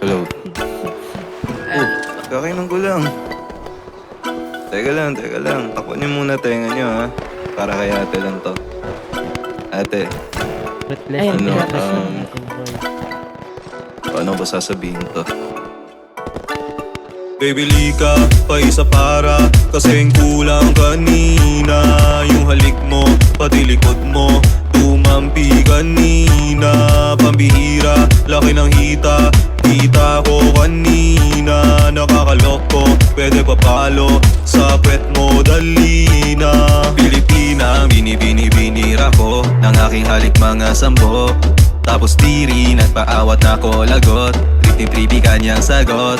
Hello. Oh, kakainan ko lang. Teka lang. Takpan niyo muna tenga niyo, ha? Para kay ate lang to. Ate, Ayun, ano, pinapres na. paano ba sasabihin to? Baby lika, pa isa para kasing kulang kanina. Yung halik mo, pati likod mo tumampi kanina. Pambihira, laki ng hita, kita ko kanina. Nakakaloko, pwede papalo sa pet mo, dali na. Pilipina, binibini-binira ko ng aking halik mga sambo. Tapos tiri, nagpaawat na ko lagot, tripi-tripi kanyang sagot.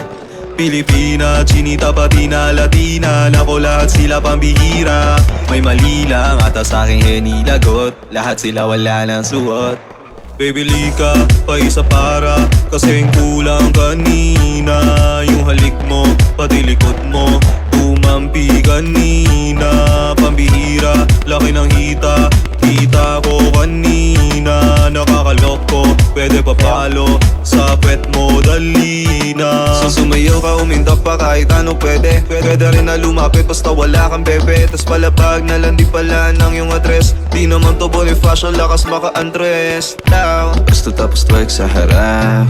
Pilipina, Chinita, pati na Latina, nako lahat sila pambihira. May mali lang ata sa'king henilagot, lahat sila wala ng suot. Baby lika, pa isa para kasing kulang kanina. Yung halik mo, pati likod mo tumampi kanina. Pambihira, laki ng hita, kita ko kanina. Nakakaloko, pwede papalo sa pet mo, dali na. So sumayaw ka, umindak pa kahit ano pwede. Pwede rin na lumapit basta wala kang bebe. Tas palapag na lang di pala ng yung address. Di naman to Bonifacio, lakas maka-undress. Gusto tapos twerk sa harap.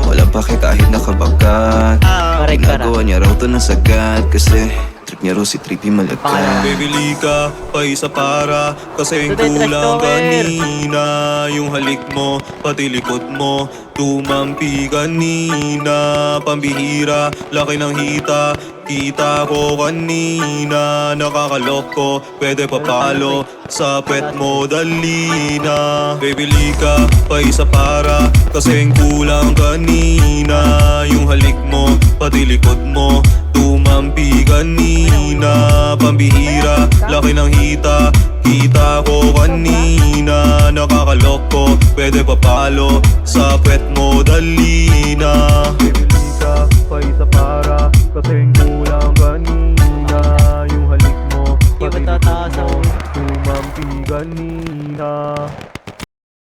Walang pake kahit nakabagat. Correct, Ginagawa niya raw to ng sagad. Kasi trip niya raw si Trippy malagkat. Baby lika, pa isa para kasing Today, kulang Trash Talker. kanina. Yung halik mo, pati likod mo tumampi kanina. Pambihira, laki ng hita, kita ko kanina. Nakakaloko, pwede papalo sa pet mo, dali na. Baby lika, pa isa para kasing kulang kanina. Yung halik mo, pati likod mo tumampi kanina. Pambihira, laki ng hita, kita ko kanina. Nakakaloko, pwede papalo sa pet mo, dali na. Baby lika, pa isa para kasing kulang kanina. Yung halik mo, pati likod mo tumampi kanina.